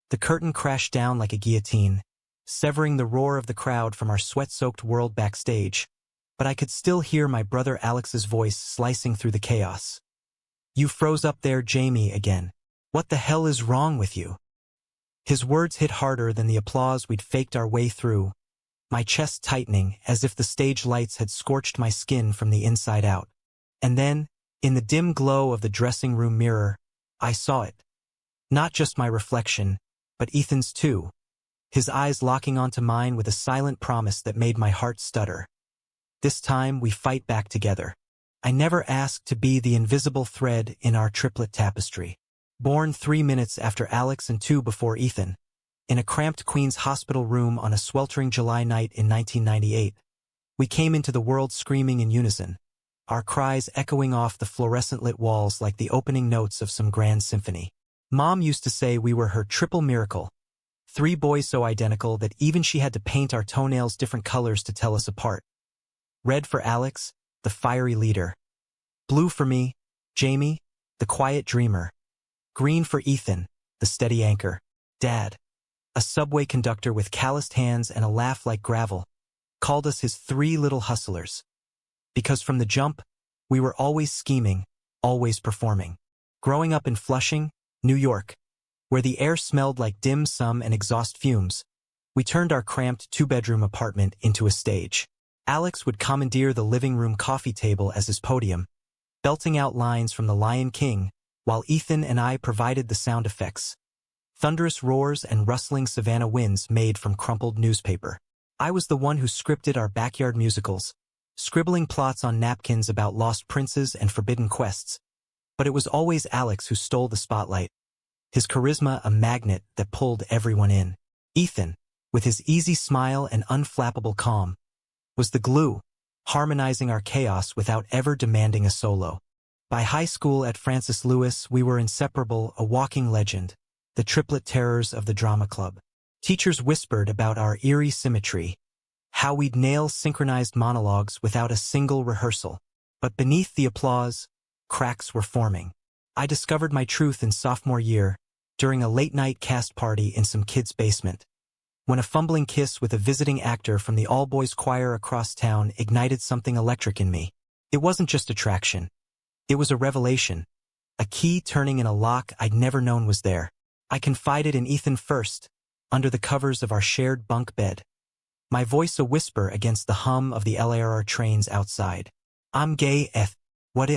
The curtain crashed down like a guillotine, severing the roar of the crowd from our sweat-soaked world backstage, but I could still hear my brother Alex's voice slicing through the chaos. "You froze up there, Jamie, again. What the hell is wrong with you?" His words hit harder than the applause we'd faked our way through, my chest tightening as if the stage lights had scorched my skin from the inside out. And then, in the dim glow of the dressing room mirror, I saw it. Not just my reflection, but Ethan's too, his eyes locking onto mine with a silent promise that made my heart stutter. This time we fight back together. I never asked to be the invisible thread in our triplet tapestry. Born 3 minutes after Alex and 2 before Ethan, in a cramped Queens hospital room on a sweltering July night in 1998, we came into the world screaming in unison, our cries echoing off the fluorescent-lit walls like the opening notes of some grand symphony. Mom used to say we were her triple miracle, 3 boys so identical that even she had to paint our toenails different colors to tell us apart. Red for Alex, the fiery leader. Blue for me, Jamie, the quiet dreamer. Green for Ethan, the steady anchor. Dad, a subway conductor with calloused hands and a laugh like gravel, called us his 3 little hustlers. Because from the jump, we were always scheming, always performing. Growing up in Flushing, New York, where the air smelled like dim sum and exhaust fumes, we turned our cramped 2-bedroom apartment into a stage. Alex would commandeer the living room coffee table as his podium, belting out lines from The Lion King, while Ethan and I provided the sound effects. Thunderous roars and rustling Savannah winds made from crumpled newspaper. I was the one who scripted our backyard musicals, scribbling plots on napkins about lost princes and forbidden quests. But it was always Alex who stole the spotlight, his charisma a magnet that pulled everyone in. Ethan, with his easy smile and unflappable calm, was the glue, harmonizing our chaos without ever demanding a solo. By high school at Francis Lewis, we were inseparable, a walking legend, the triplet terrors of the drama club. Teachers whispered about our eerie symmetry, how we'd nail synchronized monologues without a single rehearsal. But beneath the applause, cracks were forming. I discovered my truth in sophomore year, during a late-night cast party in some kid's basement, when a fumbling kiss with a visiting actor from the all-boys choir across town ignited something electric in me. It wasn't just attraction. It was a revelation, a key turning in a lock I'd never known was there. I confided in Ethan first, under the covers of our shared bunk bed, my voice a whisper against the hum of the LARR trains outside. "I'm gay, What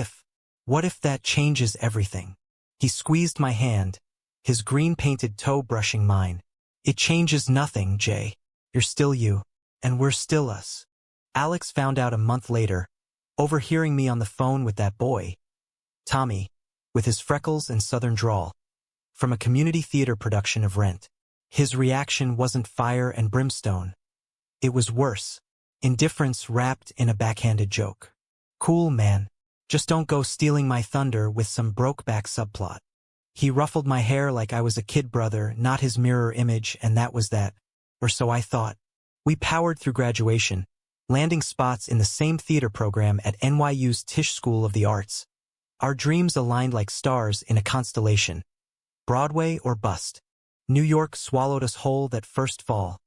if that changes everything?" He squeezed my hand, his green-painted toe brushing mine. "It changes nothing, Jay. You're still you, and we're still us." Alex found out a month later, overhearing me on the phone with that boy, Tommy, with his freckles and southern drawl, from a community theater production of Rent. His reaction wasn't fire and brimstone. It was worse, indifference wrapped in a backhanded joke. "Cool, man. Just don't go stealing my thunder with some brokeback subplot." He ruffled my hair like I was a kid brother, not his mirror image, and that was that. Or so I thought. We powered through graduation, landing spots in the same theater program at NYU's Tisch School of the Arts. Our dreams aligned like stars in a constellation. Broadway or bust. New York swallowed us whole that first fall.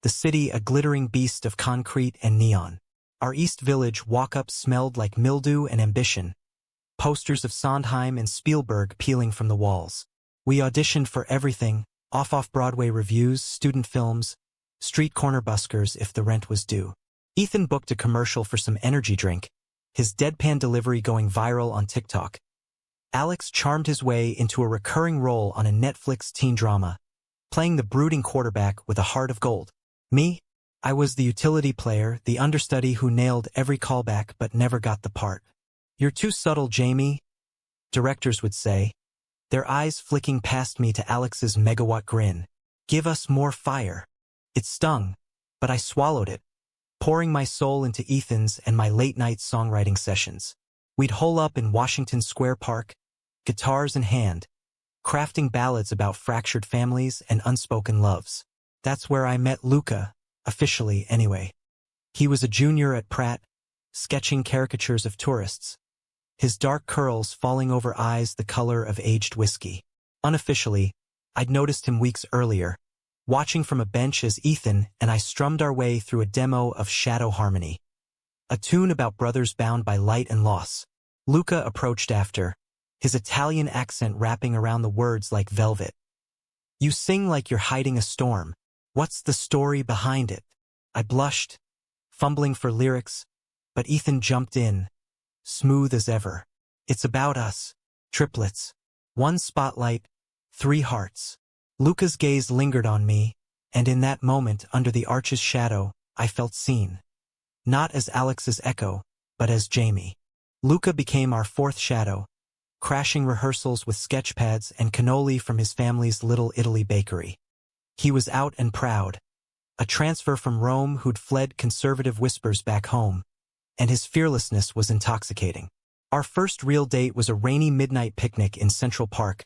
The city a glittering beast of concrete and neon. Our East Village walk-up smelled like mildew and ambition. Posters of Sondheim and Spielberg peeling from the walls. We auditioned for everything, off-Broadway reviews, student films, street corner buskers if the rent was due. Ethan booked a commercial for some energy drink, his deadpan delivery going viral on TikTok. Alex charmed his way into a recurring role on a Netflix teen drama, playing the brooding quarterback with a heart of gold. Me? I was the utility player, the understudy who nailed every callback but never got the part. "You're too subtle, Jamie," directors would say, their eyes flicking past me to Alex's megawatt grin. "Give us more fire." It stung, but I swallowed it, pouring my soul into Ethan's and my late-night songwriting sessions. We'd hole up in Washington Square Park, guitars in hand, crafting ballads about fractured families and unspoken loves. That's where I met Luca, officially anyway. He was a junior at Pratt, sketching caricatures of tourists, his dark curls falling over eyes the color of aged whiskey. Unofficially, I'd noticed him weeks earlier, watching from a bench as Ethan and I strummed our way through a demo of Shadow Harmony, a tune about brothers bound by light and loss. Luca approached after, his Italian accent wrapping around the words like velvet. You sing like you're hiding a storm. What's the story behind it? I blushed, fumbling for lyrics, but Ethan jumped in, smooth as ever. It's about us, triplets. One spotlight, 3 hearts. Luca's gaze lingered on me, and in that moment under the arch's shadow, I felt seen. Not as Alex's echo, but as Jamie. Luca became our 4th shadow, crashing rehearsals with sketchpads and cannoli from his family's Little Italy bakery. He was out and proud, a transfer from Rome who'd fled conservative whispers back home, and his fearlessness was intoxicating. Our first real date was a rainy midnight picnic in Central Park,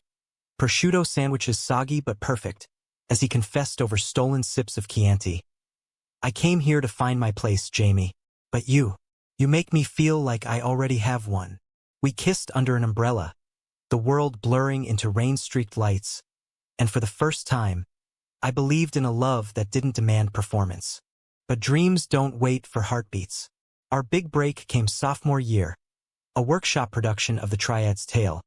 prosciutto sandwiches soggy but perfect, as he confessed over stolen sips of Chianti. I came here to find my place, Jamie, but you make me feel like I already have one. We kissed under an umbrella, the world blurring into rain-streaked lights, and for the first time, I believed in a love that didn't demand performance. But dreams don't wait for heartbeats. Our big break came sophomore year, a workshop production of The Triad's Tale,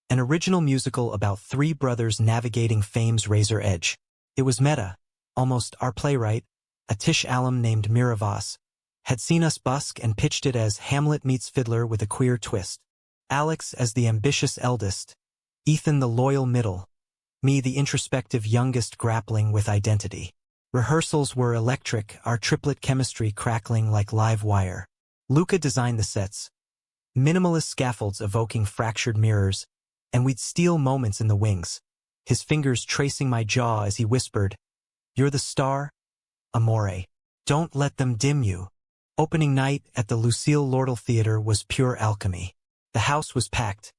an original musical about 3 brothers navigating fame's razor edge. It was meta, almost. Our playwright, a Tish alum named Mira Voss, had seen us busk and pitched it as Hamlet meets Fiddler with a queer twist. Alex as the ambitious eldest, Ethan the loyal middle, me the introspective youngest grappling with identity. Rehearsals were electric, our triplet chemistry crackling like live wire. Luca designed the sets, minimalist scaffolds evoking fractured mirrors, and we'd steal moments in the wings, his fingers tracing my jaw as he whispered, "You're the star, amore. Don't let them dim you." Opening night at the Lucille Lortel Theater was pure alchemy. The house was packed.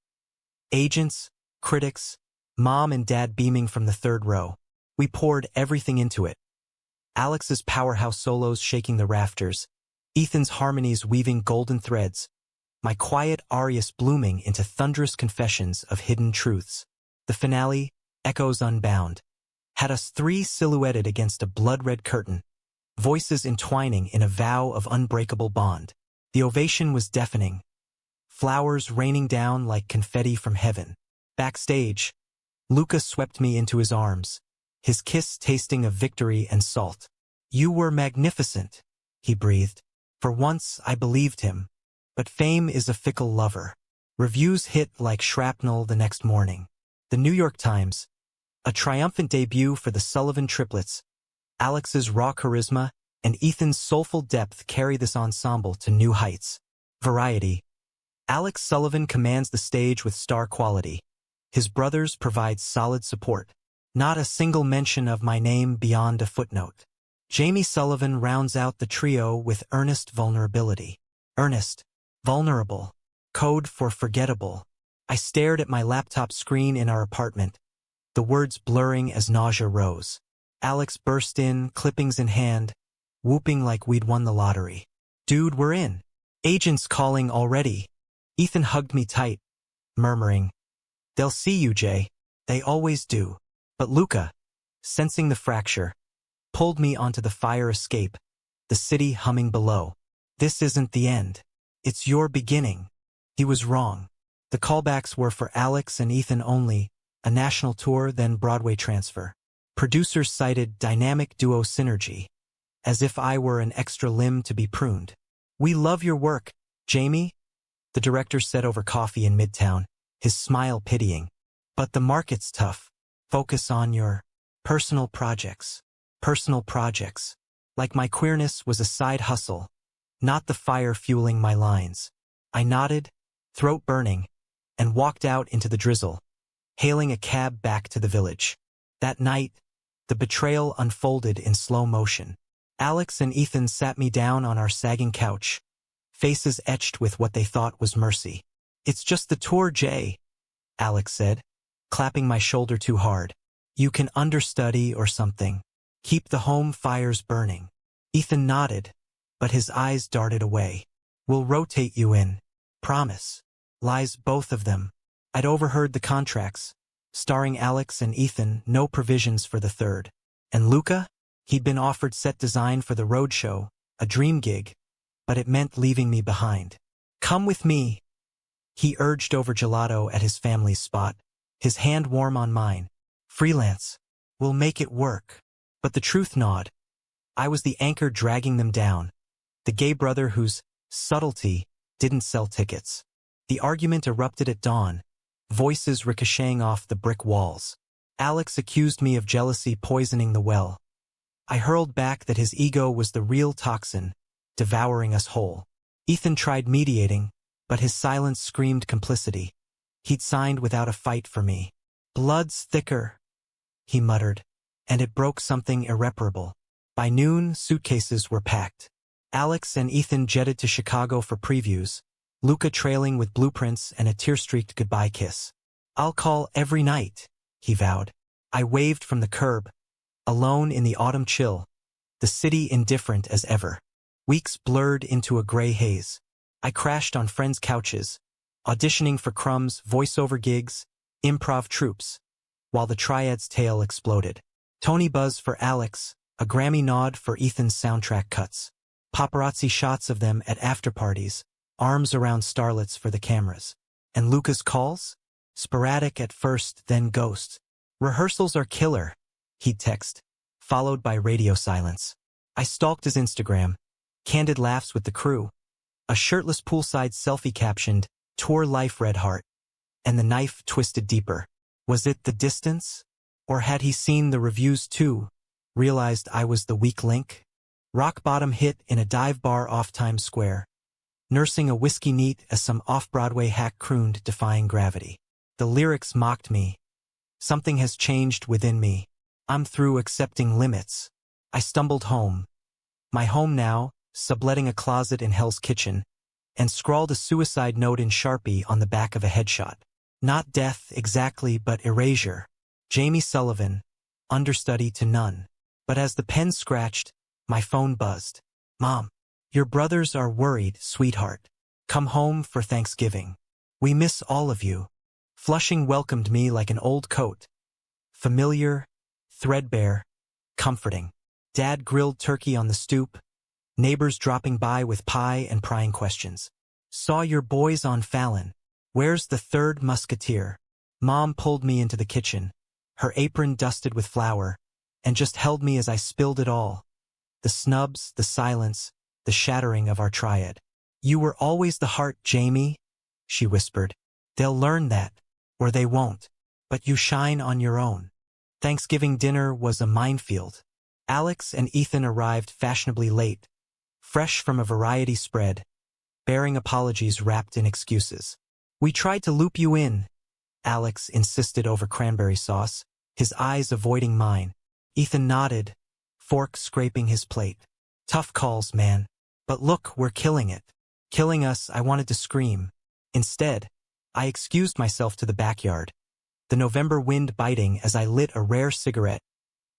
Agents, critics, Mom and Dad beaming from the 3rd row. We poured everything into it. Alex's powerhouse solos shaking the rafters, Ethan's harmonies weaving golden threads, my quiet arias blooming into thunderous confessions of hidden truths. The finale, echoes unbound, had us 3 silhouetted against a blood-red curtain, voices entwining in a vow of unbreakable bond. The ovation was deafening, flowers raining down like confetti from heaven. Backstage, Luca swept me into his arms, his kiss tasting of victory and salt. "You were magnificent," he breathed. For once, I believed him. But fame is a fickle lover. Reviews hit like shrapnel the next morning. The New York Times, a triumphant debut for the Sullivan triplets. Alex's raw charisma and Ethan's soulful depth carry this ensemble to new heights. Variety, Alex Sullivan commands the stage with star quality. His brothers provide solid support. Not a single mention of my name beyond a footnote. Jamie Sullivan rounds out the trio with earnest vulnerability. Earnest, vulnerable, code for forgettable. I stared at my laptop screen in our apartment, the words blurring as nausea rose. Alex burst in, clippings in hand, whooping like we'd won the lottery. "Dude, we're in. Agents calling already." Ethan hugged me tight, murmuring, "They'll see you, Jay. They always do." But Luca, sensing the fracture, pulled me onto the fire escape, the city humming below. "This isn't the end. It's your beginning." He was wrong. The callbacks were for Alex and Ethan only, a national tour, then Broadway transfer. Producers cited dynamic duo synergy, as if I were an extra limb to be pruned. "We love your work, Jamie," the director said over coffee in Midtown, his smile pitying. "But the market's tough. Focus on your personal projects." Personal projects. Like my queerness was a side hustle, not the fire fueling my lines. I nodded, throat burning, and walked out into the drizzle, hailing a cab back to the village. That night, the betrayal unfolded in slow motion. Alex and Ethan sat me down on our sagging couch, faces etched with what they thought was mercy. "It's just the tour, Jay," Alex said, clapping my shoulder too hard. "You can understudy or something. Keep the home fires burning." Ethan nodded, but his eyes darted away. "We'll rotate you in. Promise." Lies, both of them. I'd overheard the contracts, starring Alex and Ethan, no provisions for the third. And Luca? He'd been offered set design for the roadshow, a dream gig, but it meant leaving me behind. Come with me, he urged over gelato at his family's spot, his hand warm on mine. Freelance. We'll make it work. But the truth gnawed. I was the anchor dragging them down, the gay brother whose subtlety didn't sell tickets. The argument erupted at dawn, voices ricocheting off the brick walls. Alex accused me of jealousy poisoning the well. I hurled back that his ego was the real toxin, devouring us whole. Ethan tried mediating, but his silence screamed complicity. He'd signed without a fight for me. Blood's thicker, he muttered, and it broke something irreparable. By noon, suitcases were packed. Alex and Ethan jetted to Chicago for previews, Luca trailing with blueprints and a tear-streaked goodbye kiss. I'll call every night, he vowed. I waved from the curb, alone in the autumn chill, the city indifferent as ever. Weeks blurred into a gray haze. I crashed on friends' couches, auditioning for crumbs, voiceover gigs, improv troupes, while the triad's tale exploded. Tony buzz for Alex, a Grammy nod for Ethan's soundtrack cuts. Paparazzi shots of them at after-parties, arms around starlets for the cameras. And Luca's calls? Sporadic at first, then ghost. Rehearsals are killer, he'd text, followed by radio silence. I stalked his Instagram, candid laughs with the crew, a shirtless poolside selfie captioned, "Tour life red heart," and the knife twisted deeper. Was it the distance? Or had he seen the reviews too, realized I was the weak link? Rock bottom hit in a dive bar off Times Square, nursing a whiskey neat as some off-Broadway hack crooned defying gravity. The lyrics mocked me. Something has changed within me. I'm through accepting limits. I stumbled home. My home now, subletting a closet in Hell's Kitchen, and scrawled a suicide note in Sharpie on the back of a headshot. Not death exactly, but erasure. Jamie Sullivan, understudy to none. But as the pen scratched, my phone buzzed. Mom, your brothers are worried, sweetheart. Come home for Thanksgiving. We miss all of you. Flushing welcomed me like an old coat. Familiar, threadbare, comforting. Dad grilled turkey on the stoop, neighbors dropping by with pie and prying questions. Saw your boys on Fallon. Where's the third musketeer? Mom pulled me into the kitchen, her apron dusted with flour, and just held me as I spilled it all. The snubs, the silence, the shattering of our triad. You were always the heart, Jamie, she whispered. They'll learn that, or they won't. But you shine on your own. Thanksgiving dinner was a minefield. Alex and Ethan arrived fashionably late, fresh from a variety spread, bearing apologies wrapped in excuses. We tried to loop you in, Alex insisted over cranberry sauce, his eyes avoiding mine. Ethan nodded, fork scraping his plate. Tough calls, man. But look, we're killing it. Killing us, I wanted to scream. Instead, I excused myself to the backyard, the November wind biting as I lit a rare cigarette,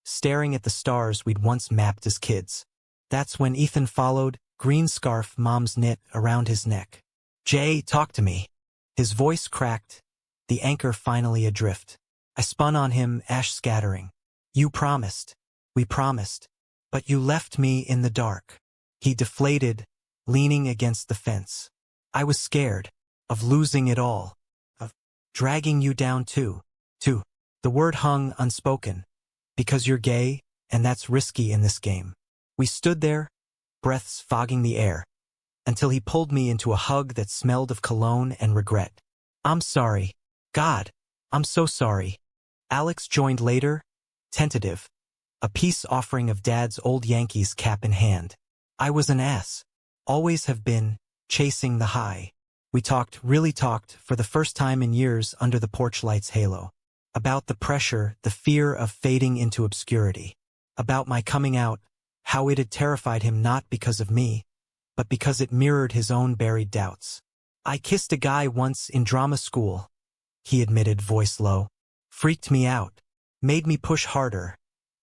staring at the stars we'd once mapped as kids. That's when Ethan followed, green scarf Mom's knit around his neck. Jay, talk to me. His voice cracked, the anchor finally adrift. I spun on him, ash scattering. You promised. We promised. But you left me in the dark. He deflated, leaning against the fence. I was scared of losing it all, of dragging you down too. The word hung unspoken. Because you're gay, and that's risky in this game. We stood there, breaths fogging the air, until he pulled me into a hug that smelled of cologne and regret. I'm sorry. God, I'm so sorry. Alex joined later, tentative, a peace offering of Dad's old Yankees cap in hand. I was an ass. Always have been, chasing the high. We really talked, for the first time in years under the porch light's halo. About the pressure, the fear of fading into obscurity. About my coming out, how it had terrified him not because of me, but because it mirrored his own buried doubts. I kissed a guy once in drama school, he admitted, voice low. Freaked me out. Made me push harder.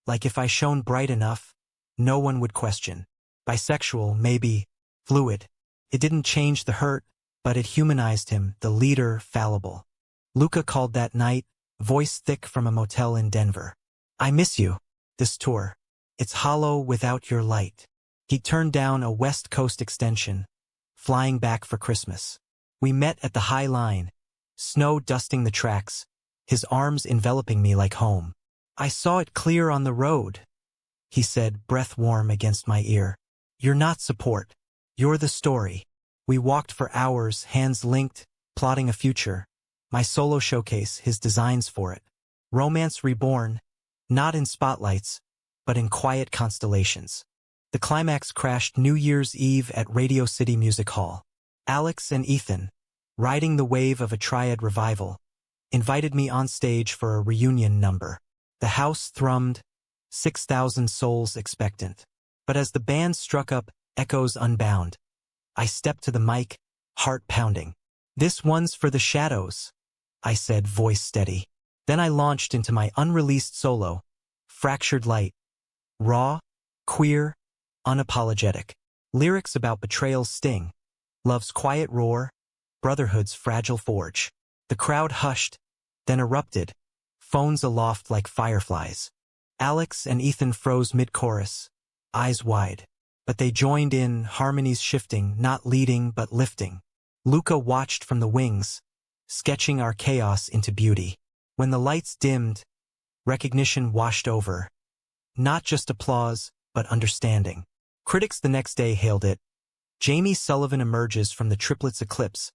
Like if I shone bright enough, no one would question. Bisexual, maybe. Fluid. It didn't change the hurt, but it humanized him, the leader, fallible. Luca called that night, voice thick from a motel in Denver. I miss you. This tour. It's hollow without your light. He turned down a West Coast extension, flying back for Christmas. We met at the High Line, snow dusting the tracks, his arms enveloping me like home. I saw it clear on the road, he said, breath warm against my ear. You're not support. You're the story. We walked for hours, hands linked, plotting a future. My solo showcase, his designs for it. Romance reborn, not in spotlights, but in quiet constellations. The climax crashed New Year's Eve at Radio City Music Hall. Alex and Ethan, riding the wave of a triad revival, invited me on stage for a reunion number. The house thrummed, 6,000 souls expectant. But as the band struck up Echoes Unbound, I stepped to the mic, heart pounding. This one's for the shadows, I said, voice steady. Then I launched into my unreleased solo, Fractured Light. Raw, queer, unapologetic. Lyrics about betrayal's sting, love's quiet roar, brotherhood's fragile forge. The crowd hushed, then erupted, phones aloft like fireflies. Alex and Ethan froze mid-chorus, eyes wide. But they joined in, harmonies shifting, not leading but lifting. Luca watched from the wings, sketching our chaos into beauty. When the lights dimmed, recognition washed over. Not just applause, but understanding. Critics the next day hailed it. Jamie Sullivan emerges from the Triplets eclipse,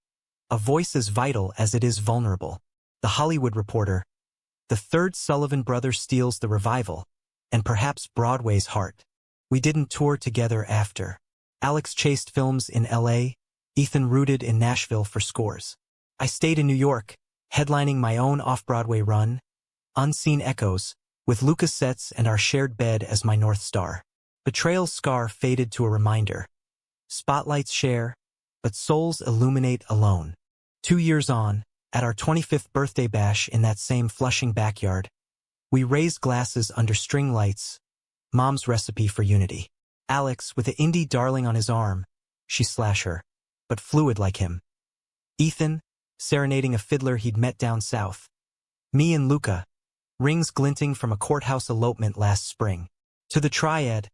a voice as vital as it is vulnerable. The Hollywood Reporter. The third Sullivan brother steals the revival, and perhaps Broadway's heart. We didn't tour together after. Alex chased films in LA, Ethan rooted in Nashville for scores. I stayed in New York, headlining my own off-Broadway run, Unseen Echoes, with Luca's sets and our shared bed as my North Star. Betrayal's scar faded to a reminder. Spotlights share, but souls illuminate alone. 2 years on, at our 25th birthday bash in that same Flushing backyard, we raised glasses under string lights, Mom's recipe for unity. Alex, with the indie darling on his arm, she slash her, but fluid like him. Ethan, serenading a fiddler he'd met down south. Me and Luca, rings glinting from a courthouse elopement last spring. To the triad,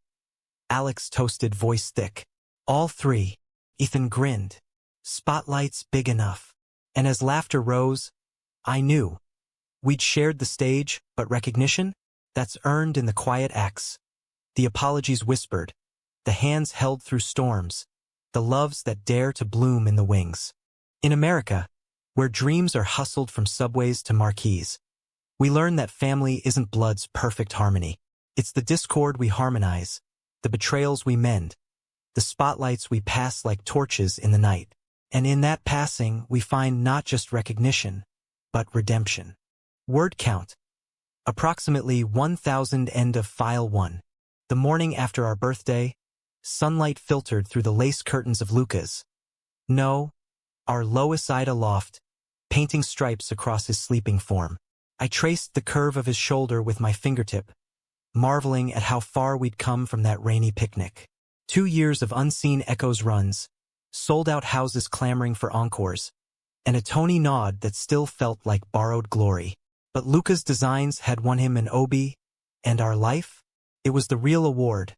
Alex toasted, voice thick. All three, Ethan grinned. Spotlights big enough. And as laughter rose, I knew. We'd shared the stage, but recognition? That's earned in the quiet acts. The apologies whispered, the hands held through storms, the loves that dare to bloom in the wings. In America, where dreams are hustled from subways to marquees, we learn that family isn't blood's perfect harmony. It's the discord we harmonize, the betrayals we mend, the spotlights we pass like torches in the night. And in that passing, we find not just recognition, but redemption. Word count. Approximately 1,000. End of file 1. The morning after our birthday, sunlight filtered through the lace curtains of Luca's. No, our Lois Ida loft, painting stripes across his sleeping form. I traced the curve of his shoulder with my fingertip, marveling at how far we'd come from that rainy picnic. 2 years of Unseen Echoes runs, sold-out houses clamoring for encores, and a Tony nod that still felt like borrowed glory. But Luca's designs had won him an Obie, and our life? It was the real award.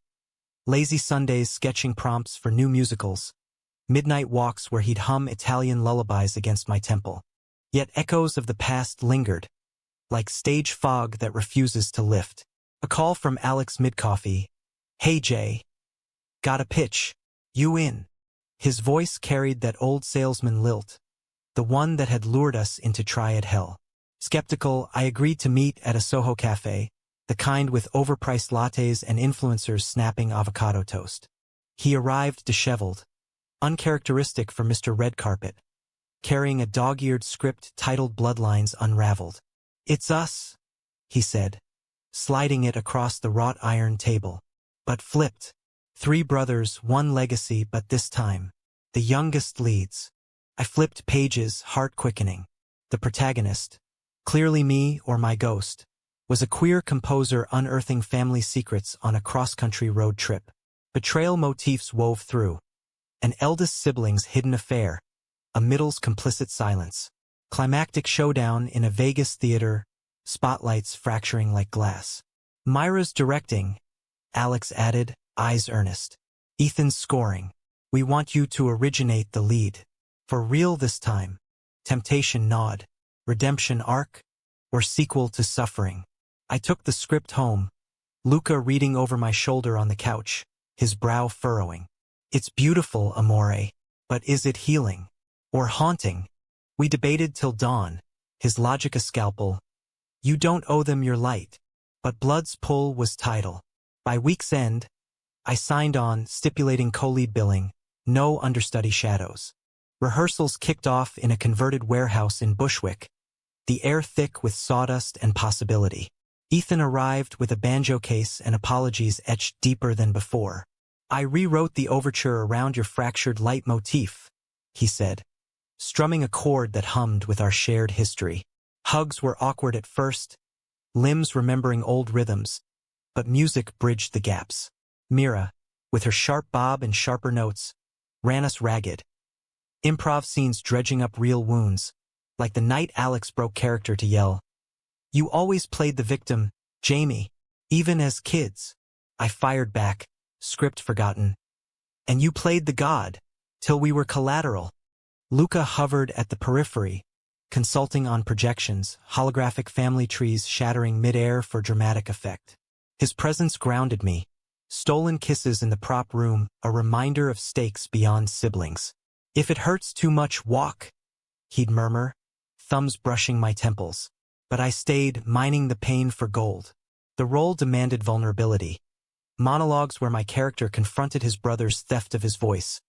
Lazy Sundays sketching prompts for new musicals, midnight walks where he'd hum Italian lullabies against my temple. Yet echoes of the past lingered, like stage fog that refuses to lift. A call from Alex mid-coffee. Hey Jay. Got a pitch. You in? His voice carried that old salesman lilt, the one that had lured us into triad hell. Skeptical, I agreed to meet at a Soho cafe, the kind with overpriced lattes and influencers snapping avocado toast. He arrived disheveled, uncharacteristic for Mr. Red Carpet, carrying a dog-eared script titled Bloodlines Unraveled. It's us, he said, sliding it across the wrought iron table. But flipped. 3 brothers, 1 legacy, but this time, the youngest leads. I flipped pages, heart quickening. The protagonist, clearly me or my ghost, was a queer composer unearthing family secrets on a cross-country road trip. Betrayal motifs wove through. An eldest sibling's hidden affair, a middle's complicit silence. Climactic showdown in a Vegas theater, spotlights fracturing like glass. Myra's directing, Alex added, eyes earnest. Ethan's scoring. We want you to originate the lead. For real this time. Temptation nod. Redemption arc? Or sequel to suffering? I took the script home, Luca reading over my shoulder on the couch, his brow furrowing. It's beautiful, amore, but is it healing? Or haunting? We debated till dawn, his logic a scalpel. You don't owe them your light. But blood's pull was tidal. By week's end, I signed on, stipulating co-lead billing, no understudy shadows. Rehearsals kicked off in a converted warehouse in Bushwick, the air thick with sawdust and possibility. Ethan arrived with a banjo case and apologies etched deeper than before. I rewrote the overture around your fractured leitmotif, he said, strumming a chord that hummed with our shared history. Hugs were awkward at first, limbs remembering old rhythms, but music bridged the gaps. Mira, with her sharp bob and sharper notes, ran us ragged. Improv scenes dredging up real wounds, like the night Alex broke character to yell, "You always played the victim, Jamie, even as kids." I fired back, script forgotten. "And you played the god, till we were collateral." Luca hovered at the periphery, consulting on projections, holographic family trees shattering mid-air for dramatic effect. His presence grounded me. Stolen kisses in the prop room, a reminder of stakes beyond siblings. "If it hurts too much, walk," he'd murmur, thumbs brushing my temples. But I stayed, mining the pain for gold. The role demanded vulnerability. Monologues where my character confronted his brother's theft of his voice.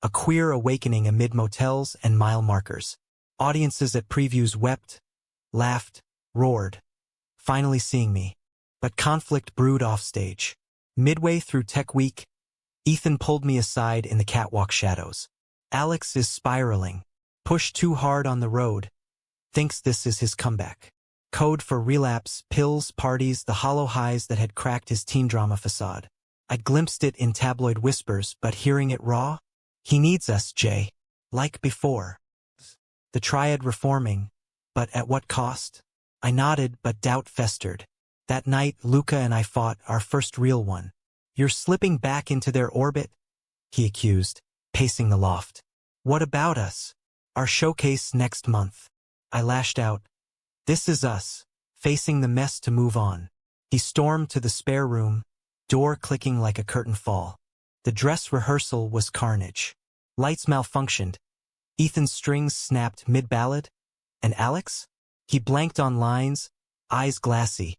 A queer awakening amid motels and mile markers. Audiences at previews wept, laughed, roared, finally seeing me. But conflict brewed offstage. Midway through Tech Week, Ethan pulled me aside in the catwalk shadows. "Alex is spiraling. Pushed too hard on the road. Thinks this is his comeback." Code for relapse, pills, parties, the hollow highs that had cracked his teen drama facade. I'd glimpsed it in tabloid whispers, but hearing it raw? "He needs us, Jay. Like before." The triad reforming, but at what cost? I nodded, but doubt festered. That night, Luca and I fought, our first real one. "You're slipping back into their orbit?" he accused, pacing the loft. "What about us? Our showcase next month." I lashed out. "This is us, facing the mess to move on." He stormed to the spare room, door clicking like a curtain fall. The dress rehearsal was carnage. Lights malfunctioned. Ethan's strings snapped mid-ballad. And Alex? He blanked on lines, eyes glassy,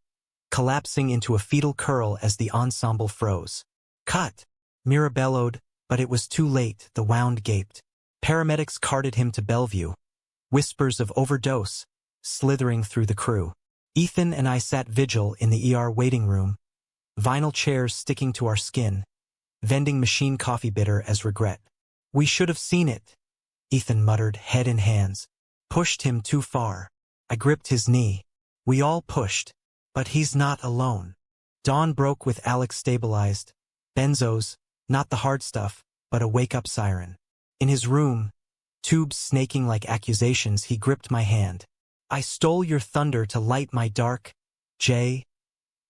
collapsing into a fetal curl as the ensemble froze. "Cut!" Mira bellowed, but it was too late, the wound gaped. Paramedics carted him to Bellevue. Whispers of overdose, slithering through the crew. Ethan and I sat vigil in the ER waiting room, vinyl chairs sticking to our skin, vending machine coffee bitter as regret. "We should have seen it," Ethan muttered, head in hands. "Pushed him too far." I gripped his knee. "We all pushed. But he's not alone." Dawn broke with Alex stabilized. Benzos, not the hard stuff, but a wake-up siren. In his room, tubes snaking like accusations, he gripped my hand. "I stole your thunder to light my dark, Jay.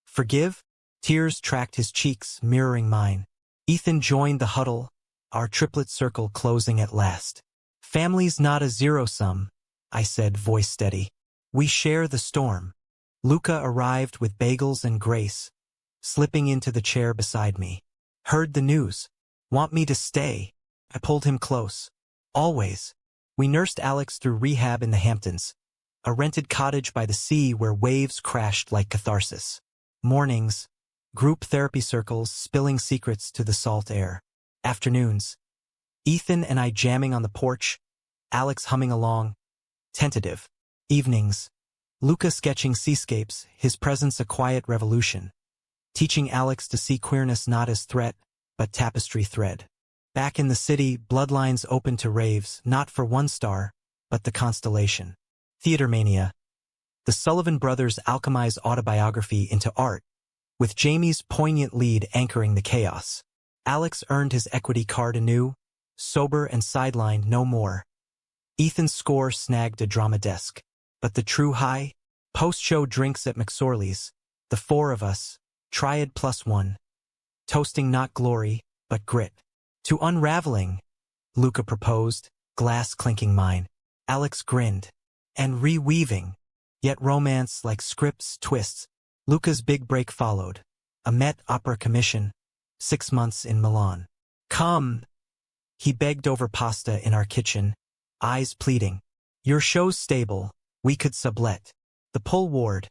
Forgive?" Tears tracked his cheeks, mirroring mine. Ethan joined the huddle, our triplet circle closing at last. "Family's not a zero-sum," I said, voice steady. "We share the storm." Luca arrived with bagels and grace, slipping into the chair beside me. "Heard the news. Want me to stay?" I pulled him close. "Always." We nursed Alex through rehab in the Hamptons, a rented cottage by the sea where waves crashed like catharsis. Mornings, group therapy circles spilling secrets to the salt air. Afternoons, Ethan and I jamming on the porch, Alex humming along, tentative. Evenings, Luca sketching seascapes, his presence a quiet revolution, teaching Alex to see queerness not as threat, but tapestry thread. Back in the city, bloodlines open to raves, not for one star, but the constellation. Theater mania. The Sullivan brothers alchemize autobiography into art, with Jamie's poignant lead anchoring the chaos. Alex earned his equity card anew, sober and sidelined no more. Ethan's score snagged a drama desk. But the true high? Post-show drinks at McSorley's. The four of us, triad plus one. Toasting not glory, but grit. To unraveling, Luca proposed, glass clinking mine. Alex grinned. And reweaving. Yet romance like scripts, twists. Luca's big break followed. A Met Opera commission. 6 months in Milan. Come. He begged over pasta in our kitchen, eyes pleading. Your show's stable, we could sublet. The pull ward.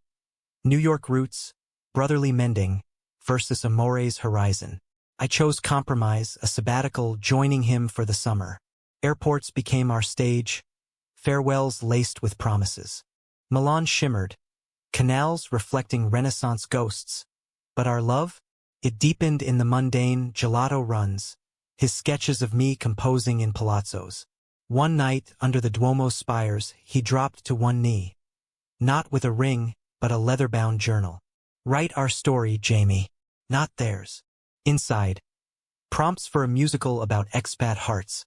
New York roots, brotherly mending, versus Amore's horizon. I chose compromise, a sabbatical, joining him for the summer. Airports became our stage, farewells laced with promises. Milan shimmered, canals reflecting Renaissance ghosts. But our love? It deepened in the mundane gelato runs, his sketches of me composing in palazzos. One night, under the Duomo's spires, he dropped to one knee. Not with a ring, but a leather-bound journal. Write our story, Jamie. Not theirs. Inside. Prompts for a musical about expat hearts.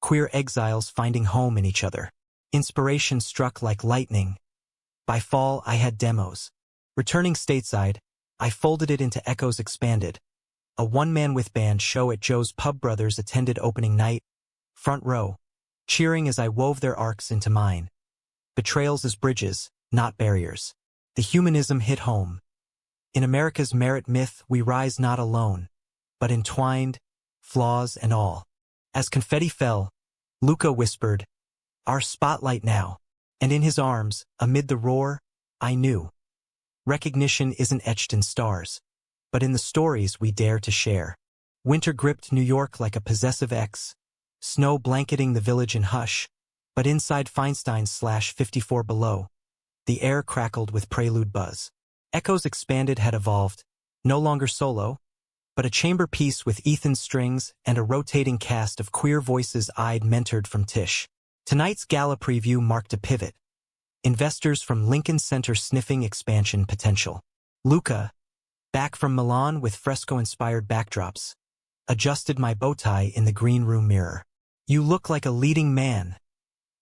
Queer exiles finding home in each other. Inspiration struck like lightning. By fall, I had demos. Returning stateside, I folded it into Echoes Expanded. A one-man with band show at Joe's Pub. Brothers attended opening night. Front row. Cheering as I wove their arcs into mine. Betrayals as bridges, not barriers. The humanism hit home. In America's merit myth, we rise not alone, but entwined, flaws and all. As confetti fell, Luca whispered, "Our spotlight now." And in his arms, amid the roar, I knew. Recognition isn't etched in stars, but in the stories we dare to share. Winter gripped New York like a possessive ex, snow blanketing the village in hush, but inside Feinstein's/54 below, the air crackled with prelude buzz. Echoes Expanded had evolved, no longer solo, but a chamber piece with Ethan's strings and a rotating cast of queer voices I'd mentored from Tish. Tonight's gala preview marked a pivot. Investors from Lincoln Center sniffing expansion potential. Luca, back from Milan with fresco-inspired backdrops, adjusted my bow tie in the green room mirror. "You look like a leading man,"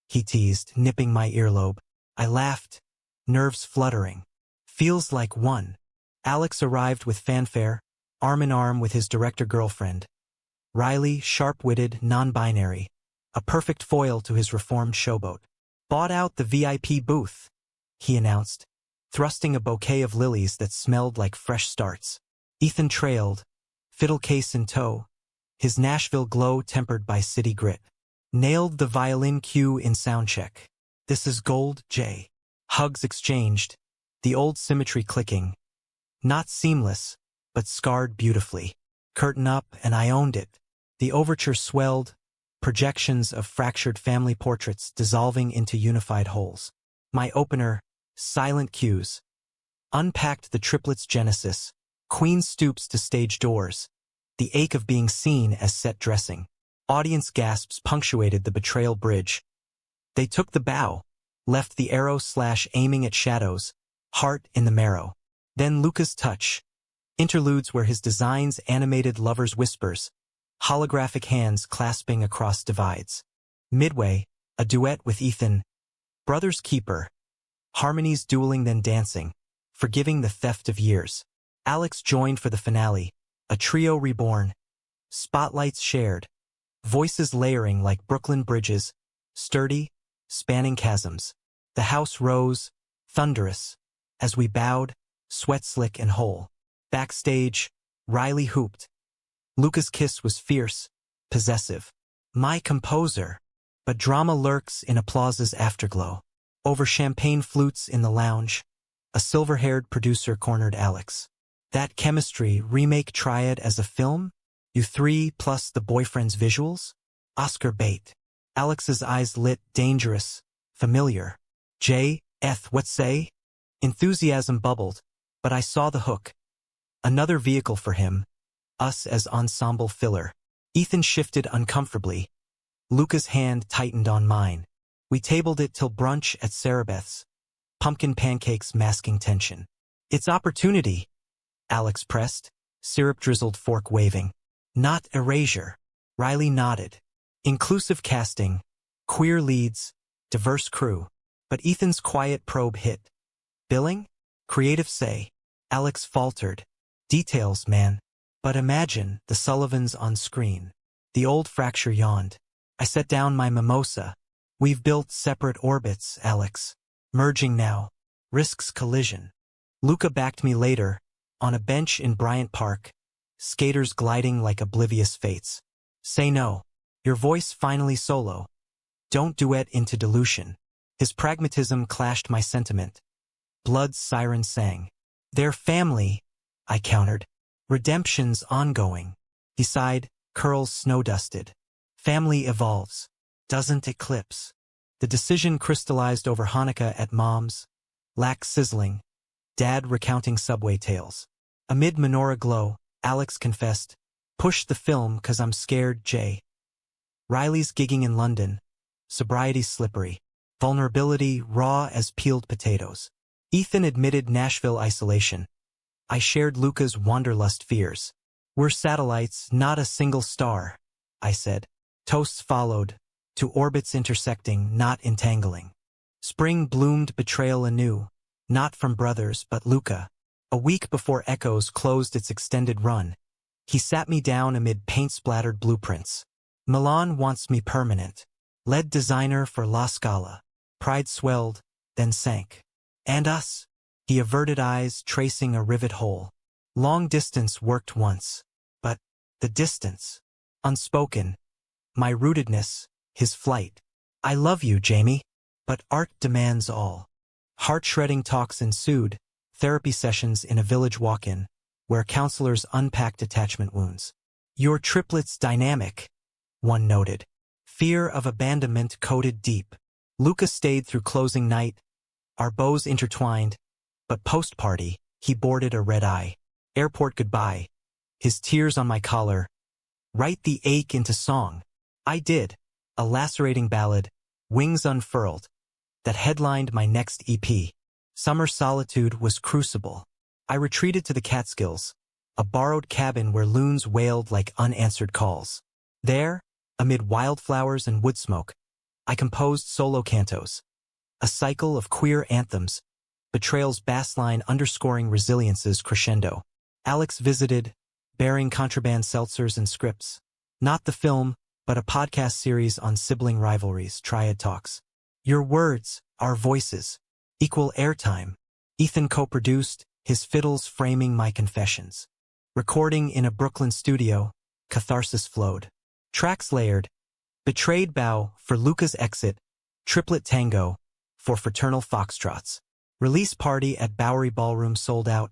he teased, nipping my earlobe. I laughed, nerves fluttering. "Feels like one." Alex arrived with fanfare, arm in arm with his director girlfriend. Riley, sharp-witted, non-binary, a perfect foil to his reformed showboat. "Bought out the VIP booth," he announced, thrusting a bouquet of lilies that smelled like fresh starts. Ethan trailed, fiddle case in tow, his Nashville glow tempered by city grit. Nailed the violin cue in soundcheck. "This is gold, Jay." Hugs exchanged, the old symmetry clicking. Not seamless, but scarred beautifully. Curtain up, and I owned it. The overture swelled, projections of fractured family portraits dissolving into unified wholes. My opener, silent cues. Unpacked the Triplets' genesis. Queen stoops to stage doors. The ache of being seen as set dressing. Audience gasps punctuated the betrayal bridge. They took the bow, left the arrow/aiming at shadows, heart in the marrow. Then Luca's touch. Interludes where his designs animated lovers' whispers. Holographic hands clasping across divides. Midway, a duet with Ethan. Brother's keeper. Harmonies dueling then dancing, forgiving the theft of years. Alex joined for the finale, a trio reborn. Spotlights shared. Voices layering like Brooklyn bridges, sturdy, spanning chasms. The house rose, thunderous, as we bowed, sweat slick and whole. Backstage, Riley hooped. Luca's kiss was fierce, possessive. My composer. But drama lurks in applause's afterglow. Over champagne flutes in the lounge, a silver-haired producer cornered Alex. "That chemistry remake triad as a film? You three plus the boyfriend's visuals? Oscar bait." Alex's eyes lit, dangerous, familiar. What say?" Enthusiasm bubbled, but I saw the hook. Another vehicle for him. Us as ensemble filler. Ethan shifted uncomfortably. Luca's hand tightened on mine. We tabled it till brunch at Sarabeth's. Pumpkin pancakes masking tension. "It's opportunity," Alex pressed, syrup-drizzled fork waving. "Not erasure." Riley nodded. Inclusive casting, queer leads, diverse crew. But Ethan's quiet probe hit. Billing? Creative say. Alex faltered. Details, man. But imagine the Sullivans on screen. The old fracture yawned. I set down my mimosa. We've built separate orbits, Alex. Merging now. Risks collision. Luca backed me later, on a bench in Bryant Park, skaters gliding like oblivious fates. Say no. Your voice finally solo. Don't duet into dilution. His pragmatism clashed my sentiment. Blood's siren sang. Their family, I countered. Redemption's ongoing. He sighed, curls snow-dusted. Family evolves. Doesn't eclipse. The decision crystallized over Hanukkah at Mom's. Lack sizzling. Dad recounting subway tales. Amid menorah glow, Alex confessed, "Push the film 'cause I'm scared, Jay." Riley's gigging in London. Sobriety slippery. Vulnerability raw as peeled potatoes. Ethan admitted Nashville isolation. I shared Luca's wanderlust fears. We're satellites, not a single star, I said. Toasts followed, to orbits intersecting, not entangling. Spring bloomed betrayal anew, not from brothers but Luca. A week before Echoes closed its extended run, he sat me down amid paint-splattered blueprints. Milan wants me permanent. Lead designer for La Scala. Pride swelled, then sank. And us? He averted eyes, tracing a rivet hole. Long distance worked once. But the distance. Unspoken. My rootedness, his flight. I love you, Jamie. But art demands all. Heart-shredding talks ensued, therapy sessions in a village walk-in, where counselors unpacked attachment wounds. Your triplets dynamic, one noted. Fear of abandonment coded deep. Luca stayed through closing night, our bows intertwined, but post-party, he boarded a red-eye. Airport goodbye. His tears on my collar. Write the ache into song. I did. A lacerating ballad, Wings Unfurled, that headlined my next EP. Summer solitude was crucible. I retreated to the Catskills, a borrowed cabin where loons wailed like unanswered calls. There, amid wildflowers and wood smoke, I composed solo cantos, a cycle of queer anthems, betrayal's bassline underscoring resilience's crescendo. Alex visited, bearing contraband seltzers and scripts. Not the film, but a podcast series on sibling rivalries, Triad Talks. Your words, our voices, equal airtime. Ethan co-produced, his fiddles framing my confessions. Recording in a Brooklyn studio, catharsis flowed. Tracks layered. Betrayed Bow for Luca's exit, Triplet Tango for Fraternal Foxtrots. Release party at Bowery Ballroom sold out.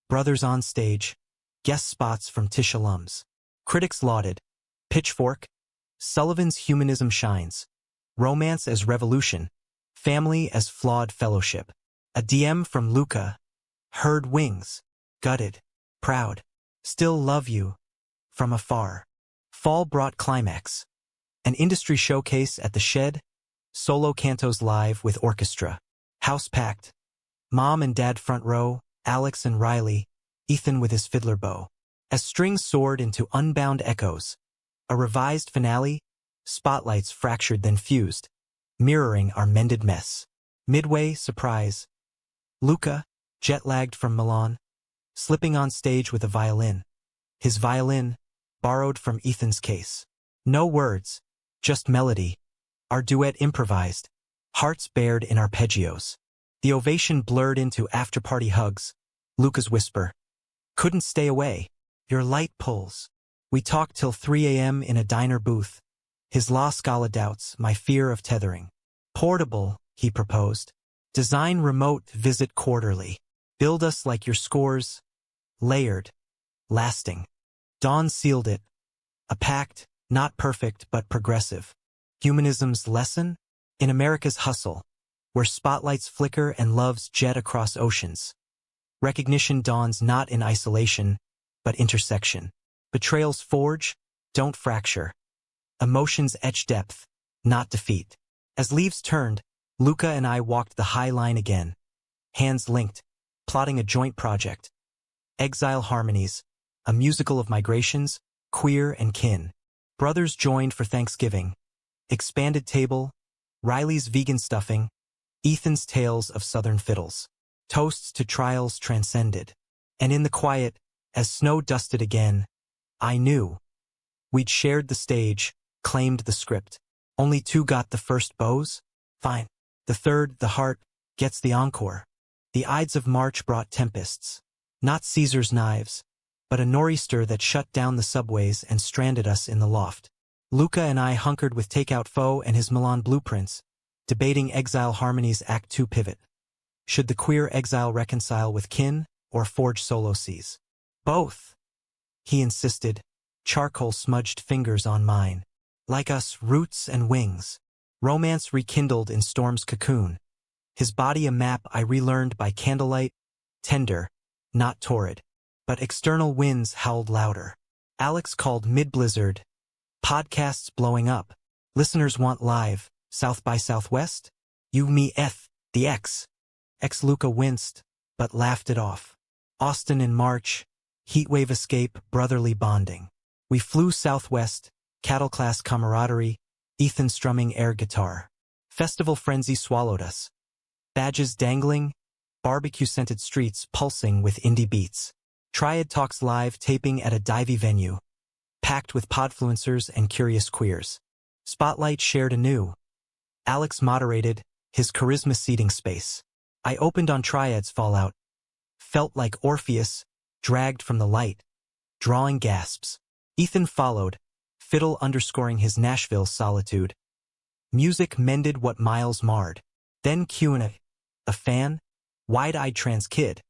Brothers on stage. Guest spots from Tish alums. Critics lauded. Pitchfork. Sullivan's humanism shines. Romance as revolution. Family as flawed fellowship. A DM from Luca. Heard wings. Gutted. Proud. Still love you. From afar. Fall brought climax. An industry showcase at the Shed. Solo cantos live with orchestra. House packed. Mom and Dad front row. Alex and Riley. Ethan with his fiddler bow. As strings soared into unbound echoes. A revised finale. Spotlights fractured then fused, mirroring our mended mess. Midway, surprise. Luca, jet-lagged from Milan, slipping on stage with a violin. His violin, borrowed from Ethan's case. No words, just melody. Our duet improvised, hearts bared in arpeggios. The ovation blurred into after-party hugs. Luca's whisper. Couldn't stay away. Your light pulls. We talked till 3 a.m. in a diner booth. His La Scala doubts, my fear of tethering. Portable, he proposed. Design remote, visit quarterly. Build us like your scores. Layered. Lasting. Dawn sealed it. A pact, not perfect but progressive. Humanism's lesson? In America's hustle, where spotlights flicker and loves jet across oceans. Recognition dawns not in isolation, but intersection. Betrayals forge, don't fracture. Emotions etch depth, not defeat. As leaves turned, Luca and I walked the high line again. Hands linked, plotting a joint project. Exile Harmonies, a musical of migrations, queer and kin. Brothers joined for Thanksgiving. Expanded table, Riley's vegan stuffing, Ethan's tales of Southern fiddles. Toasts to trials transcended. And in the quiet, as snow dusted again, I knew. We'd shared the stage, claimed the script. Only two got the first bows? Fine. The third, the heart, gets the encore. The Ides of March brought tempests. Not Caesar's knives, but a nor'easter that shut down the subways and stranded us in the loft. Luca and I hunkered with takeout foe and his Milan blueprints, debating Exile Harmony's Act 2 pivot. Should the queer exile reconcile with kin or forge solo Cs? Both, he insisted, charcoal-smudged fingers on mine. Like us, roots and wings. Romance rekindled in storm's cocoon. His body a map I relearned by candlelight, tender, not torrid. But external winds howled louder. Alex called mid-blizzard. Podcasts blowing up. Listeners want live. South by Southwest? You, me, the X. Ex-Luca winced, but laughed it off. Austin in March. Heatwave escape, brotherly bonding. We flew southwest, cattle-class camaraderie, Ethan strumming air guitar. Festival frenzy swallowed us. Badges dangling, barbecue-scented streets pulsing with indie beats. Triad Talks live taping at a divey venue, packed with podfluencers and curious queers. Spotlight shared anew. Alex moderated, his charisma seating space. I opened on Triad's fallout. Felt like Orpheus, dragged from the light, drawing gasps. Ethan followed, fiddle underscoring his Nashville solitude. Music mended what Miles marred. Then Q&A. A fan, wide-eyed trans kid,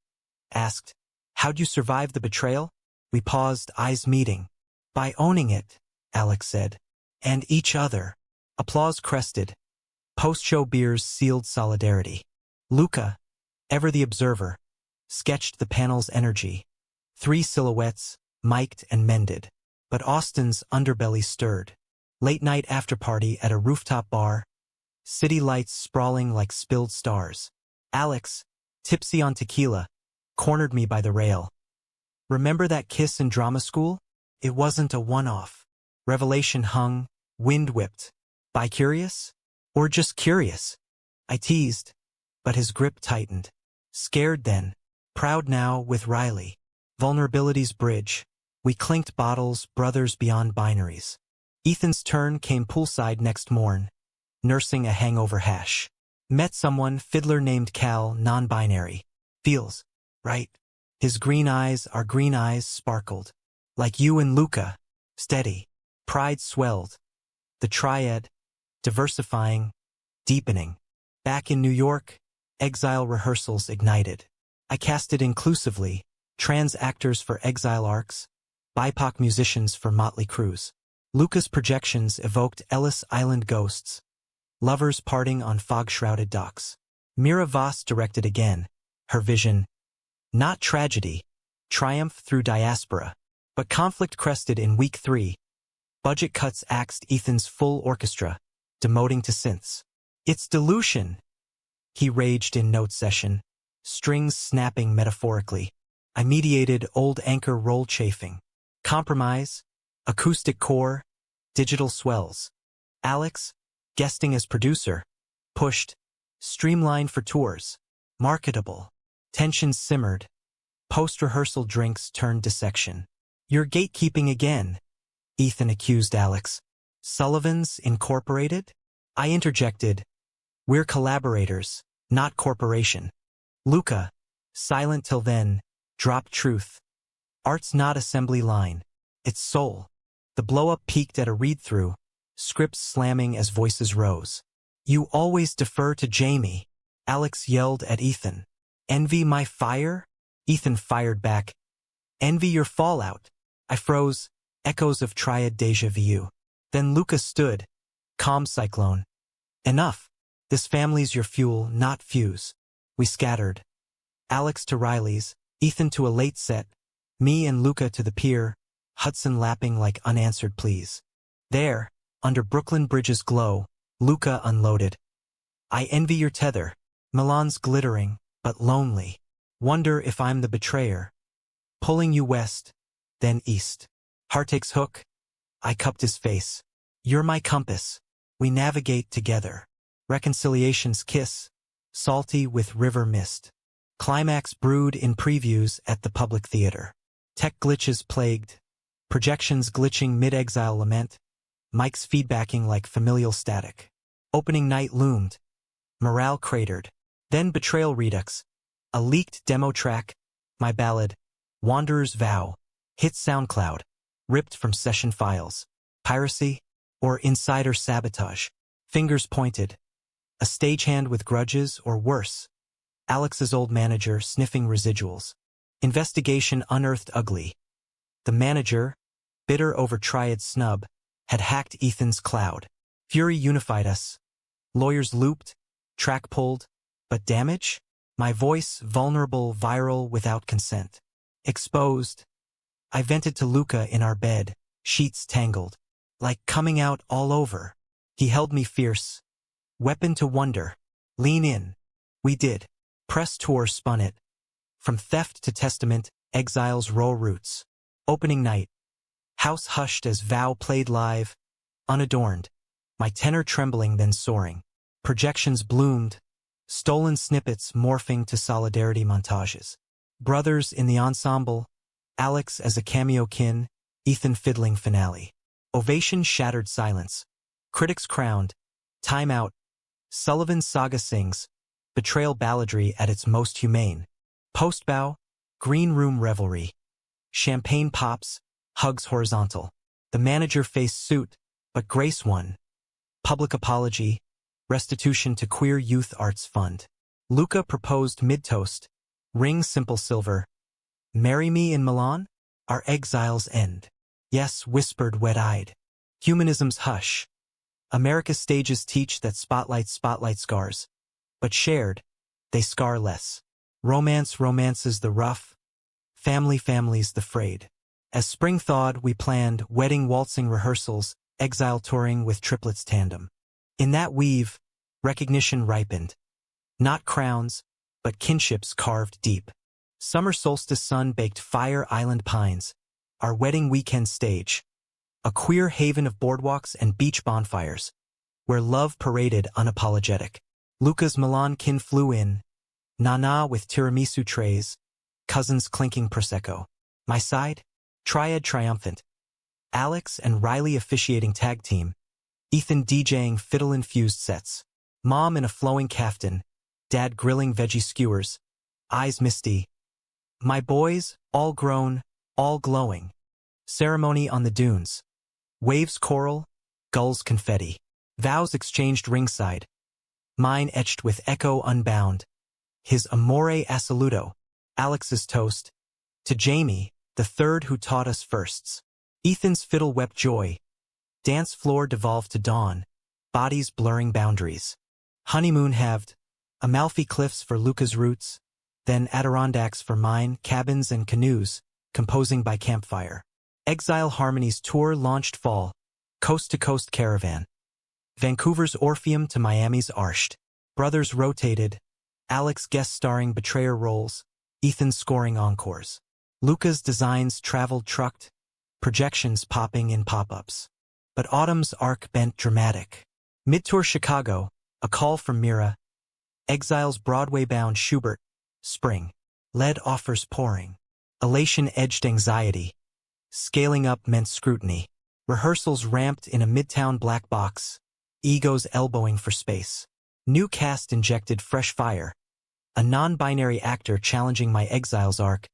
asked, "How'd you survive the betrayal?" We paused, eyes meeting. "By owning it," Alex said. "And each other." Applause crested. Post-show beers sealed solidarity. Luca, ever the observer, sketched the panel's energy. 3 silhouettes, mic'd and mended. But Austin's underbelly stirred. Late-night after-party at a rooftop bar. City lights sprawling like spilled stars. Alex, tipsy on tequila, cornered me by the rail. "Remember that kiss in drama school? It wasn't a one-off. Revelation hung, wind-whipped. Bi-curious? Or just curious?" I teased, but his grip tightened. Scared then, proud now with Riley. Vulnerability's bridge. We clinked bottles, brothers beyond binaries. Ethan's turn came poolside next morn, nursing a hangover hash. Met someone, fiddler named Cal, non-binary. Feels right. His green eyes, our green eyes, sparkled. Like you and Luca. Steady. Pride swelled. The triad, diversifying, deepening. Back in New York, exile rehearsals ignited. I casted inclusively, trans actors for exile arcs, BIPOC musicians for Motley Crue's. Luca's projections evoked Ellis Island ghosts, lovers parting on fog-shrouded docks. Mira Voss directed again, her vision, not tragedy, triumph through diaspora, but conflict crested in week 3. Budget cuts axed Ethan's full orchestra, demoting to synths. "It's dilution," he raged in note session, strings snapping metaphorically. I mediated old anchor roll chafing. Compromise, acoustic core, digital swells. Alex, guesting as producer, pushed, streamlined for tours, marketable. Tensions simmered. Post-rehearsal drinks turned dissection. "You're gatekeeping again," Ethan accused Alex. "Sullivan's Incorporated?" I interjected, "We're collaborators, not corporation." Luca, silent till then, dropped truth. "Art's not assembly line. It's soul." The blow-up peaked at a read-through, scripts slamming as voices rose. "You always defer to Jamie," Alex yelled at Ethan. "Envy my fire?" Ethan fired back. "Envy your fallout." I froze, echoes of triad déjà vu. Then Luca stood, calm cyclone. "Enough. This family's your fuel, not fuse." We scattered. Alex to Riley's, Ethan to a late set, me and Luca to the pier, Hudson lapping like unanswered pleas. There, under Brooklyn Bridge's glow, Luca unloaded. "I envy your tether. Milan's glittering, but lonely. Wonder if I'm the betrayer. Pulling you west, then east." Heartache's hook. I cupped his face. "You're my compass. We navigate together." Reconciliation's kiss, salty with river mist. Climax brewed in previews at the public theater. Tech glitches plagued. Projections glitching mid-exile lament. Mics feedbacking like familial static. Opening night loomed. Morale cratered. Then Betrayal Redux. A leaked demo track. My ballad, Wanderer's Vow. Hit SoundCloud. Ripped from session files. Piracy? Or insider sabotage? Fingers pointed. A stagehand with grudges, or worse. Alex's old manager sniffing residuals. Investigation unearthed ugly. The manager, bitter over Triad snub, had hacked Ethan's cloud. Fury unified us. Lawyers looped, track pulled, but damage? My voice vulnerable, viral, without consent. Exposed. I vented to Luca in our bed, sheets tangled. Like coming out all over. He held me fierce. Weapon to wonder. Lean in. We did. Press tour spun it. From theft to testament, exile's raw roots. Opening night. House hushed as Vow played live. Unadorned. My tenor trembling then soaring. Projections bloomed. Stolen snippets morphing to solidarity montages. Brothers in the ensemble. Alex as a cameo kin. Ethan fiddling finale. Ovation shattered silence. Critics crowned. Time out. Sullivan's saga sings. Betrayal balladry at its most humane. Post-bow. Green room revelry. Champagne pops. Hugs horizontal. The manager faced suit, but grace won. Public apology. Restitution to Queer Youth Arts Fund. Luca proposed mid-toast. Ring simple silver. Marry me in Milan? Our exile's end. Yes, whispered wet-eyed. Humanism's hush. America's stages teach that spotlight scars. But shared, they scar less. Romance romances the rough. Families the frayed. As spring thawed, we planned wedding waltzing rehearsals, exile touring with Triplets tandem. In that weave, recognition ripened. Not crowns, but kinships carved deep. Summer solstice sun baked Fire Island pines. Our wedding weekend stage. A queer haven of boardwalks and beach bonfires, where love paraded unapologetic. Luca's Milan kin flew in. Nana with tiramisu trays. Cousins clinking Prosecco. My side? Triad triumphant. Alex and Riley officiating tag team. Ethan DJing fiddle-infused sets. Mom in a flowing caftan. Dad grilling veggie skewers. Eyes misty. My boys, all grown, all glowing. Ceremony on the dunes. Waves choral, gulls confetti. Vows exchanged ringside. Mine etched with echo unbound. His amore assoluto. Alex's toast. To Jamie, the third who taught us firsts. Ethan's fiddle wept joy. Dance floor devolved to dawn. Bodies blurring boundaries. Honeymoon halved. Amalfi Cliffs for Luca's roots. Then Adirondacks for mine, cabins and canoes, composing by campfire. Exile Harmonies tour launched fall. Coast-to-coast caravan. Vancouver's Orpheum to Miami's Arsht. Brothers rotated. Alex guest starring betrayer roles. Ethan scoring encores. Luca's designs traveled trucked. Projections popping in pop-ups. But autumn's arc bent dramatic. Mid-tour Chicago. A call from Mira. Exile's Broadway-bound Schubert. Spring. Lead offers pouring. Elation edged anxiety. Scaling up meant scrutiny. Rehearsals ramped in a midtown black box. Egos elbowing for space. New cast injected fresh fire. A non-binary actor challenging my exile's arc.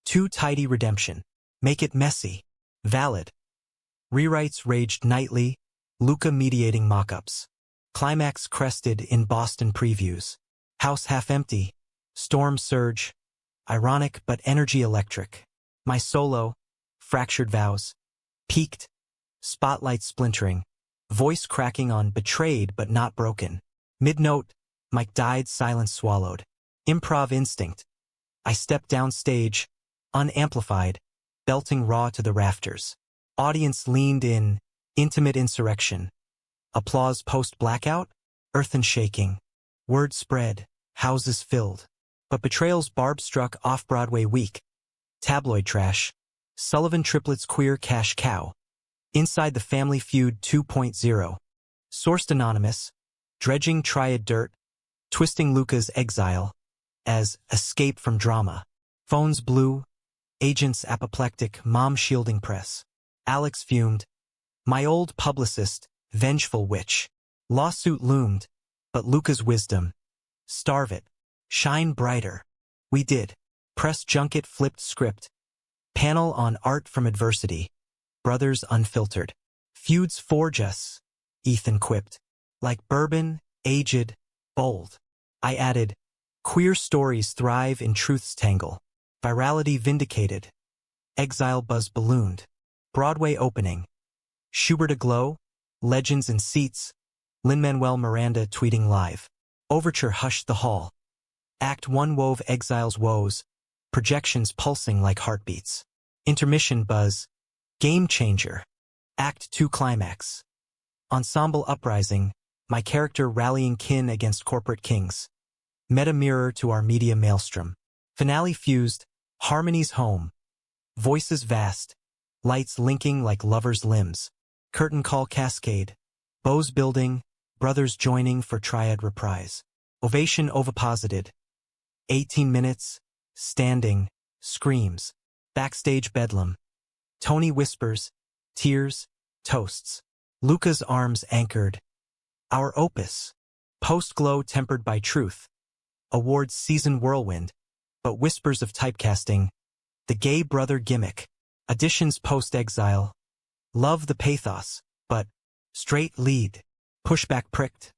Too tidy redemption. Make it messy. Valid. Rewrites raged nightly. Luca mediating mock-ups. Climax crested in Boston previews. House half empty. Storm surge. Ironic but energy electric. My solo. Fractured vows. Peaked. Spotlight splintering. Voice cracking on betrayed but not broken. Mid-note. Mic died, silence swallowed. Improv instinct. I stepped downstage. Unamplified. Belting raw to the rafters. Audience leaned in. Intimate insurrection. Applause post-blackout. Earthen shaking. Word spread. Houses filled. But Betrayal's barb struck off-Broadway week. Tabloid trash. Sullivan Triplets queer cash cow. Inside the Family Feud 2.0. Sourced anonymous. Dredging Triad dirt. Twisting Luca's exile. as escape from drama. Phones blew, agents apoplectic, mom shielding press. Alex fumed. My old publicist, vengeful witch. Lawsuit loomed, but Luca's wisdom. Starve it. Shine brighter. We did. Press junket flipped script. Panel on art from adversity. Brothers unfiltered. Feuds forge us, Ethan quipped. Like bourbon, aged, bold. I added, queer stories thrive in truth's tangle. Virality vindicated. Exile buzz ballooned. Broadway opening. Schubert aglow. Legends in seats. Lin-Manuel Miranda tweeting live. Overture hushed the hall. Act 1 wove exile's woes. Projections pulsing like heartbeats. Intermission buzz. Game changer. Act 2 climax. Ensemble uprising. My character rallying kin against corporate kings. Meta mirror to our media maelstrom. Finale fused. Harmony's home. Voices vast. Lights linking like lovers' limbs. Curtain call cascade. Bows building. Brothers joining for triad reprise. Ovation oviposited. 18 minutes. Standing. Screams. Backstage bedlam. Tony whispers. Tears. Toasts. Luca's arms anchored. Our opus. Post-glow tempered by truth. Awards season whirlwind. But whispers of typecasting. The gay brother gimmick. Additions post-exile. Love the pathos, but straight lead. Pushback pricked.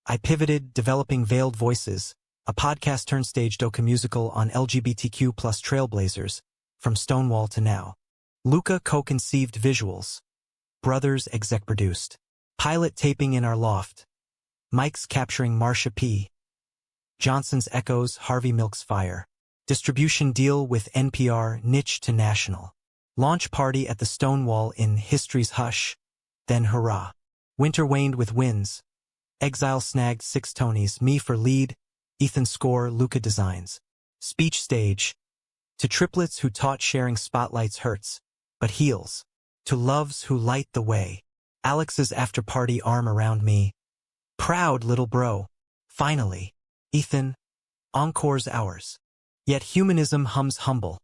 I pivoted, developing veiled voices. A podcast turned stage docu-musical on LGBTQ plus trailblazers. From Stonewall to now. Luca co-conceived visuals. Brothers exec-produced. Pilot taping in our loft. Mics capturing Marsha P. Johnson's Echoes, Harvey Milk's Fire. Distribution deal with NPR, niche to national. Launch party at the Stonewall in History's Hush. Then hurrah. Winter waned with wins. Exile snagged 6 Tonys, me for lead. Ethan score, Luca designs. Speech stage. To triplets who taught sharing spotlights hurts, but heals. To loves who light the way. Alex's after-party arm around me. Proud little bro. Finally. Ethan. Encore's ours. Yet humanism hums humble.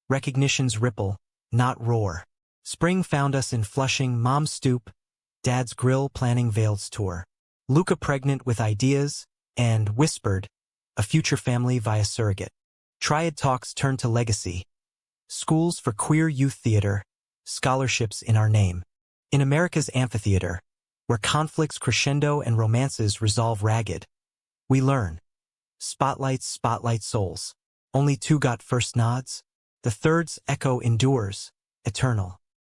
Recognition's ripple, not roar. Spring found us in Flushing, mom's stoop. Dad's grill planning Vale's tour. Luca pregnant with ideas, and whispered, a future family via surrogate. Triad talks turned to legacy. Schools for queer youth theater, scholarships in our name. In America's amphitheater, where conflicts crescendo and romances resolve ragged, we learn. Spotlights spotlight souls. Only 2 got first nods. The third's echo endures, eternal.